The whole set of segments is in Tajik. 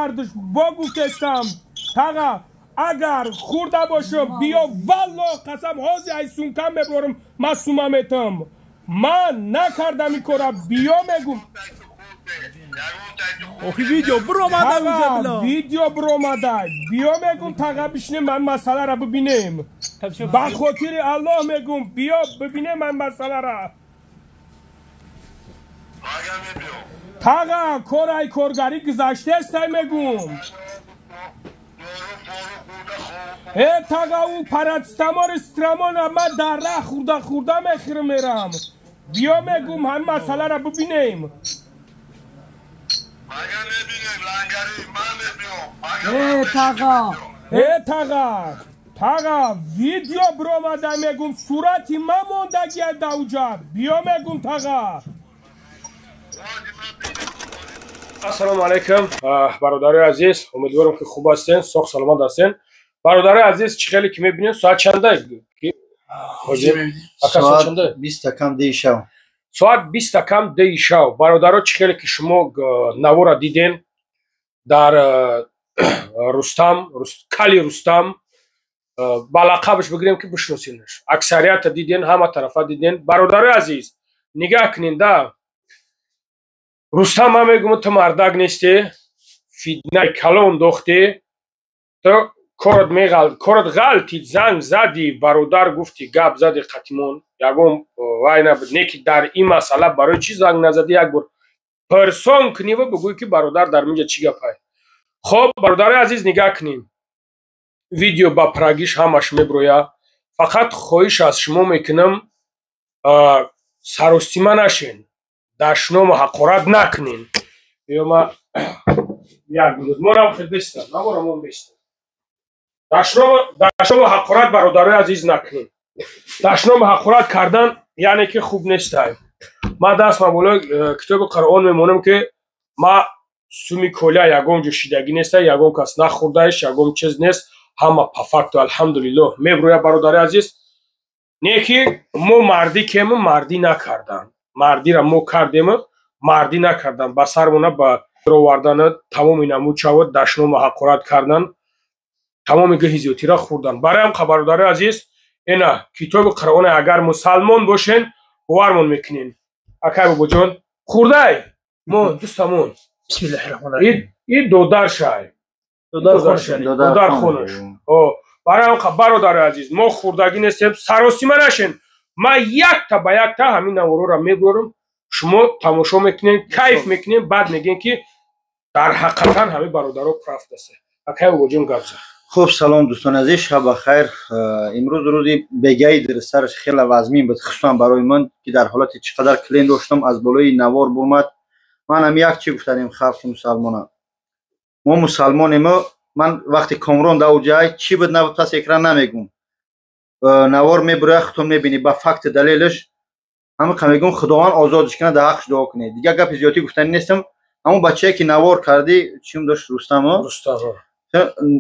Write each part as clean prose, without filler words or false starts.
برداشت با گفتستم تاقا اگر خورده باشم بیا والله قسم حاضی ایسون کم ببرم مسوممتم من نکردم این کارا بیا میگم اوکی ویدیو برآمده اونجا بلا ویدیو برآمده بیا میگم تاقا بشینیم من مسئله را ببینیم با خاطر الله میگم بیا ببینیم من مسئله را تاقا کارای کارگری گذشته است میگم تاقا او پرستمار استرامان من در راه خورده میخیرم میرم بیا میگم هم مسئله را ببینیم تاقا ویدیو برآمده میگم صورتی من موندگی دوجا بیا میگم تاقا السلام علیکم برادر عزیز امیدوارم که خوب هستین ساق سلامت هستین برادر عزیز چه خیلی که میبینین ساعت چنده ساعت 20 کم دی شو ساعت 20 کم دی شو برادرها چه خیلی که شما نوو را دیدین در رستم کلی رستم با لقبش بگیریم که بشناسینش اکثریت دیدین همه طرفا دیدین برادر عزیز نگاه کنین ده رستم هم میگم تو مردک نیستی فیدنه کلون دختی تو کارت غلطی زنگ زدی برادر گفتی گپ زدی قتیمون یکم وای نبود نیکی در این مسئله برای چی زنگ نزدی یک بار پرسان کنی و بگوی که برادر در اینجا چی گپه خب برادر عزیز نگاه کنیم ویدیو با پراگیش همش میبرویه فقط خواهش از شما میکنم سرستیمه نشین دشنام حقارت نکنین یا ما یک بود ما هم خیلی بستم نبارم اون بستم دشنام حقارت برادر عزیز نکنین دشنام حقارت کردن یعنی که خوب نیست ما دست ما بالا کتاب قرآن میمونم که ما سومی کلا یگم جوشیدگی نیست یگم کس نخوردهش یگم چیز نیست همه پرفکت الحمدلله میبروی برادر عزیز نیکی مو مردی که مو مردی نکردن مردی را مو کردیم مردی نکردن با سرمونه با رووردن تمام اینمو چاود دشنام حقارت کردن تمام گهیزیوتی را خوردن برای هم برادر عزیز اینا کتاب قرآن اگر مسلمان باشین باورمون میکنین اکای بابا جان خورده مون دوستمون بسم الله الرحمن الرحیم این دودار شای دودار خونش برای هم برادر عزیز ما خوردگی نیستیم سراسیمه نشین ما یک تا همین نورو را میبرم شما تماشا میکنین کیف میکنین بعد میگین که در حقیقتا همه برادرها پرفت است اکای بابا جان گپ زد خوب سلام دوستان عزیز شب بخیر امروز روزی بگی در سرش خیلی وزمین بود خصوصا برای من که در حالت چقدر کلین داشتم از بالای نوار برمد من هم یک چی گفتم خلق مسلمان ما مسلمانیم من وقتی کامرون داو جای چی بود نبود پس اکران نمیگم نوار میبره ختم میبینی با فکت دلیلش همه که میگم خداوند آزادش کنه در حقش دعا کنه دیگه گپ زیادی گفتن نیستم اما بچه‌ای که نوار کردی چیم داشت رستم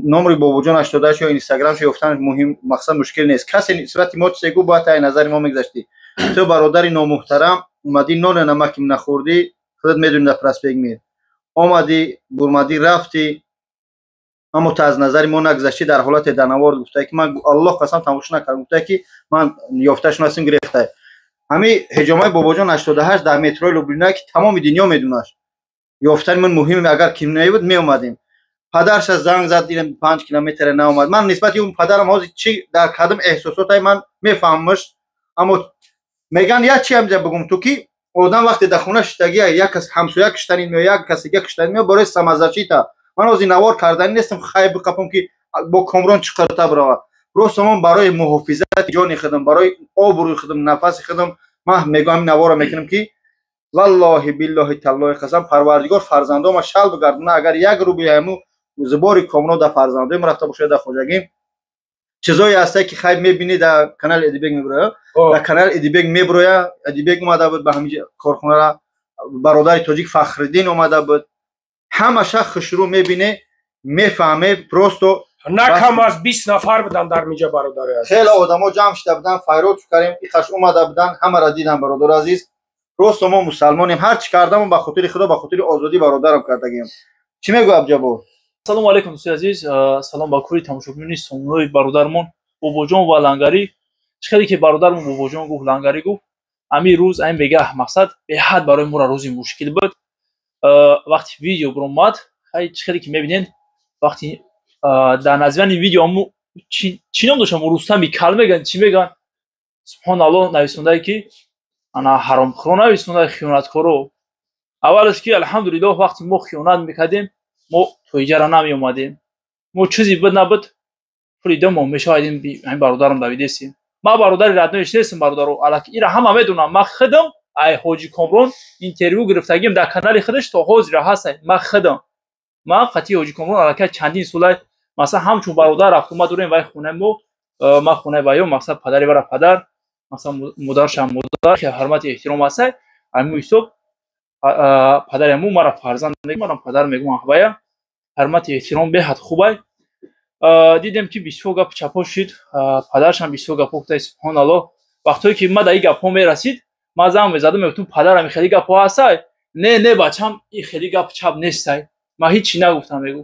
نمره بابا جان 88 یا اینستاگرام شو گفتن مهم مقصد مشکل نیست کسی نسبت ما سگو با تا نظر ما میگذشتی تو برادر نامحترم اومدی نان نمک نخوردی خودت میدونی در پرسپیگ می اومدی برمدی رفتی اما تو از نظر ما نگذشتی در حالت دنوار گفته که من الله قسم تماشا نکردم گفته که من یافتش نسیم گرفته همین هجامای بابا جان 88 در مترو لوبلینا که تمام دنیا میدوناش یافتن من مهم اگر کیمیایی بود می اومدیم پدرش از زنگ زد دیدم 5 کیلومتر نه اومد من نسبت اون پدرم از چی در قدم احساساتای من میفهممش اما میگن یا چی هم بگم تو کی آدم وقتی در خونه شتگی یک کس همسایه کشتنی می یک کس دیگه کشتنی می برای سمازچی تا من از این نوار کردن نیستم خیب قپم که با کامرون چقدر برای روستم برای محافظت جان خودم برای آبروی خودم نفس خودم من میگم نوار میکنم که والله بالله تعالی قسم پروردگار فرزندام شال بگردونه اگر یک رو بیامو زباری کامرون در فرزندام رفته باشه در خوجگی چیزایی هسته که خیلی میبینی در کانال ادیبگ میبره در کانال ادیبگ میبره ادیبگ اومده بود به همین کارخونه را برادر تاجیک فخرالدین اومده بود همه شخص خشرو میبینه میفهمه پروستو نه کم از 20 نفر بودن در میجا برادر عزیز خیلی آدما جمع شده بودن فیروز کریم ایخش اومده بودن همه را دیدن برادر عزیز روز ما مسلمانیم هر چی کردم به خاطر خدا به خاطر آزادی برادرم کردگیم چی میگو ابجابو Assalomu alaykum do'stlar aziz. Salom ba kuli tomoshabinoni sonnoy barodarmon Bobojon va Langari. Chikari ki barodarmon Bobojon guf Langari guf. Ami roz aym begah maqsad behad baroy mura rozi mushkil bud. Vaqti video buromad. Hay chikari ki mebinin vaqti dar nazvani videomu чином доштам Рустами калмеган чӣ меган субҳаналлоҳ нависондаe ки ана ҳаромхӯро нависондаe хиёнаткоро аввалаш ки алҳамдулиллоҳ вақти мо хиёнат мекардем мо то иҷара намеомадем мо чизи буд набуд пули домо мешавадем ҳамин бародарам давидесим ман бародари радноиш нестам бародаро аллак ира ҳама медонам ман худам ай ҳоҷи Комрон интервю гирифтагим дар канали худаш то ҳозира ҳастам ман худам ман қатъи ҳоҷи Комрон аллакай чандин сола масалан ҳамчун бародар рафтума дорем вай хонаи мо ман хонаи вайо мақсад падари вара падар масалан модаршам модар ки ҳурмати эҳтиром ҳастай ҳамин ҳисоб падари мо мара фарзанд мегӯям марам падар мегӯям вая ҳурмати эҳтиром беҳад хубай дидем ки бисёр гап чапо шид падаршам бисёр гапо гуфтай субҳаналлоҳ вақтое ки ман дар ин гапҳо мерасид ман занг мезадам мегуфтам падарам хеле гапҳо ҳастай не бачам ин хеле гап чап нестай ман ҳичи нагуфтам мегӯ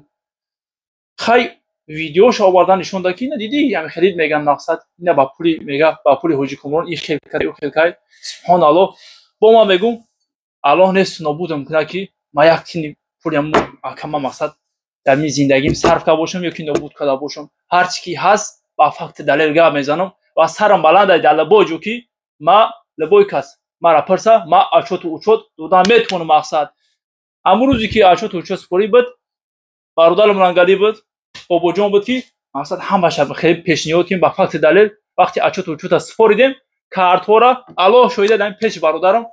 хай видеош овардан нишон дад ки ина дидӣ ами халид меган мақсад ина ба пули мега ба пули ҳоҷи Комрон ин хел кай ӯ хел кай субҳаналлоҳ бо ман мегӯм аллоҳ нест нобудам куна ки ман як тини пулиам акама мақсад дар мин зиндагим сарф карда бошам ё ки нобуд карда бошам ҳар чӣ ки ҳаст ба факти далел гап мезанам ва сарам баландай дар лабои ҷо ки ман лабои кас мара пирса ман отчёту учёт додан метавонам мақсад амн рӯзе ки отчёту учёт спорӣ буд бародарам Лангали буд Бобоҷон буд ки мақсад ҳамаша хеле пешниҳод кардем ба факти далел вақти отчёту учёта супоридем картҳора аллоҳ шоҳида дар пеши бародарам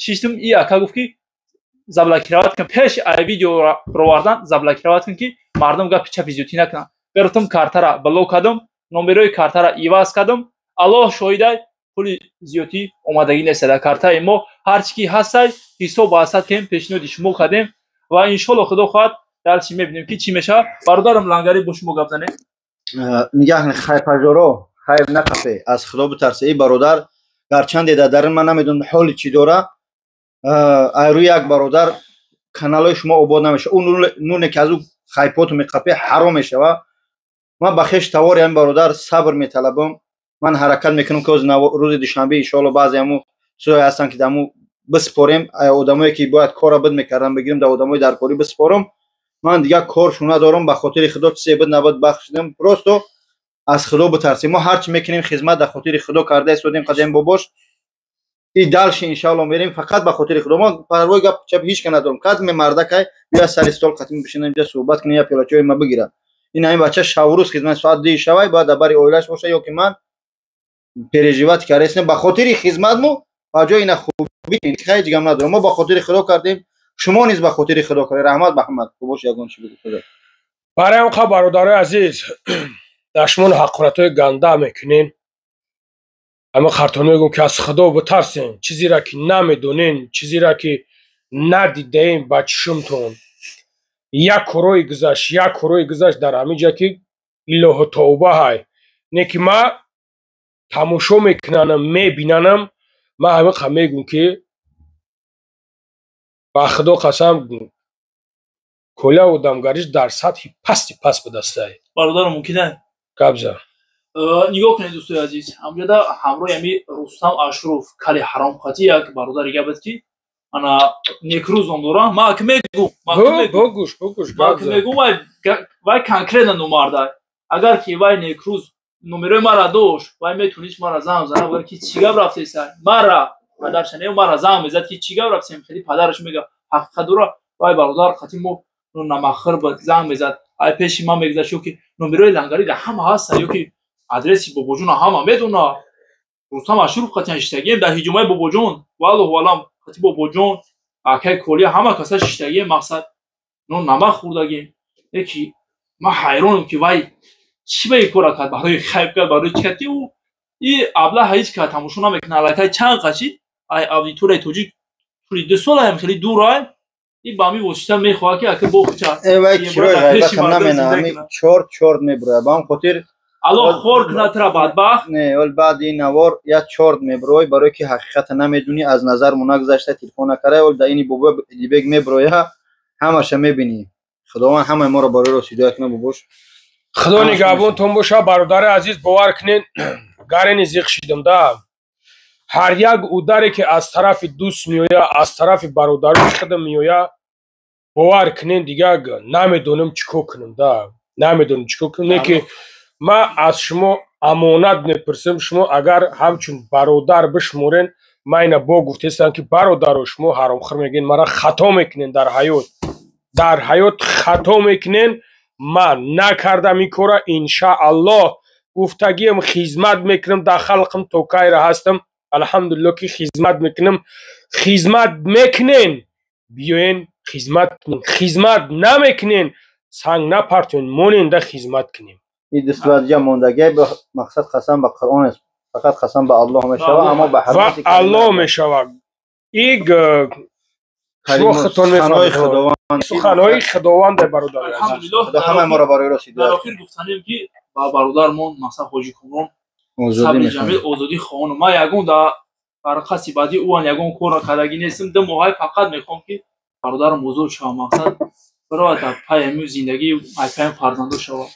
шиштум и ака гуфт ки заблокировать кун пеши ай видеоро ровардан заблокировать кун ки мардум гапи чапи зиёдӣ накунанд гирифтам картара блок кардам номерои картара иваз кардам аллоҳ шоҳида пули зиёдӣ омадагӣ нест дар картаи мо ҳар чӣ ки ҳастай ҳисоб ба ҳасад кардем пешниҳоди шумо кардем ва иншоаллоҳ худо хоҳад дальше мебинем ки чӣ мешавад бародарам Лангари бо шумо гап занем мигӯянд хайпажоро хайп нақафе аз худо битарсе и бародар гарчанде дар дарин ман намедонам ҳоли чӣ дора айрӯи як бародар каналои шумо обод намешавад ӯ нуне ки аз ӯ хайпоту меқапе ҳаром мешавад ман ба хеш тавори ҳамин бародар сабр металабам ман ҳаракат мекунам ки рӯзи душанбе иншоаллоҳ баъзе ҳамун чизое ҳастанд ки даму биспорем одамое ки бояд кора буд мекардам бигирам дар одамои даркорӣ биспорам ман дигар коршо надорам ба хотири худо чизе буд набуд бахшидам просто аз худо битарсем мо ҳар чӣ мекунем хизмат дар хотири худо карда истодем қадем бобош и дальше иншааллоҳ мерем фақат ба хотири худо мо парвои гап чап ҳеч ка надорам кадме мардакай бия сари стол қатим бишинем ҷа суҳбат кунем я пиёла чойи ма бигира ин ҳамин бача шаврӯз хизмат соат 2 шавай бояд дар бари оилаш боша ё ки ман переживати карда ба хотири хизмат мо ба ҷои ина хуби хай ҷигам надорам мо ба хотири худо кардем шумо низ ба хотири худо кардед раҳмат ба ҳамат бош ягон чӣ буд худо барои он қабр бародарои азиз дар шумо ҳақоратҳои ганда мекунем ҳамин хартон мегӯм ки аз худо битарсем чизеро ки намедонем чизеро ки надидаем ба чишмтон як корои гузашт дар ҳамин ҷа ки илоҳу тавба ҳай не ки ман тамошо мекунанам мебинанам ман ҳамин қа мегӯм ки ба худо қасам кола одамгариш дар сатҳи пасти паст будастай бародарам мумкина гапза нигоҳ кунед дӯстои азиз ҳамҷода ҳамроҳи ами Рустам Ашуров кали ҳаромхати як бародари гап буд ки ана некрӯзон дорам ман ак мегӯм богӯш вай конкретно номардай агар ки вай некрӯз номерои мара дошт вай метавонист мара занг зана ки чӣ гап рафтесай мара падаршанем мара занг мезад ки чӣ гап рафтесем хеле падараш мега ҳақиқат дора вай бародар қатъи мо намахир буд занг мезад ай пеши ман мегузашт ё ки номерои Лангари дар ҳама ҳаста ё ки адреси Бобоҷона ҳама медона Рустам Ашуров қатъи шиштагием дар ҳиҷомаи Бобоҷон валлоҳу алам қатъи Бобоҷон акай колия ҳама каса шиштагием мақсад нон намак хӯрдагем е ки ман ҳайронам ки вай чӣ ба ин кора кард барои хайп кард барои чӣ кард ки ӯ и аблаҳ ҳеҷ ка тамошо намекунад аллакай чанд қашид ай аудиторияи тоҷик пули 2 солаем хеле дурай и ба ҳамин восита мехоҳад ки ака бохча вай чирои ғайбатам наменам ҳамин чорт мебурад ба ҳам хотир аллоҳ хор кунад тра бадбахт не ол баъди ин навор як чорт мебурой барое ки ҳақиқата намедунӣ аз назар мо нагузашта телефон накарда ол да ини бобо дибег мебуроя ҳамаша мебинӣ خداوند همه ما را برای راست هدایت نبوش. خدا نگهبانتون باشه برادر عزیز. باور کنین گارن زیق شیدم دا هر یک اوداری که از طرف دوست میویا از طرف برادرش خودم میویا باور کنین دیگه نمیدونم چیکار کنم دا نمیدونم چیکار کنم. که ما از شما امانت میپرسم شما اگر همچون برادر بشمورین ما اینا با گفتستم که برادر شما حرام خور میگین مرا خطا میکنین در حیات خطا میکنین ما نکردم این کارا انشاءالله گفتگیم خدمت میکنم در خلقم توکای را هستم الحمدلله که خدمت میکنین بیاین خدمت نمیکنین سنگ نپرتون مونین در خدمت کنیم. این دستورات ماندگی به مقصد قسم به قرآن است فقط قسم به الله میشود اما به حرمت الله میشود این شما خطون میفهمید سخنهای خداوند برادر الحمدلله همه ما را برای راست در آخر گفتنیم که با برادرمون مثلا حاجی کامران صبر جمیل آزادی خواهان ما یگون در برقصی بعدی اوان یگون کار کردگی نیستم دو ماهای فقط میخوام که برادرم بزرگ شوم مقصد برای در پای زندگی پای فرزندو شوم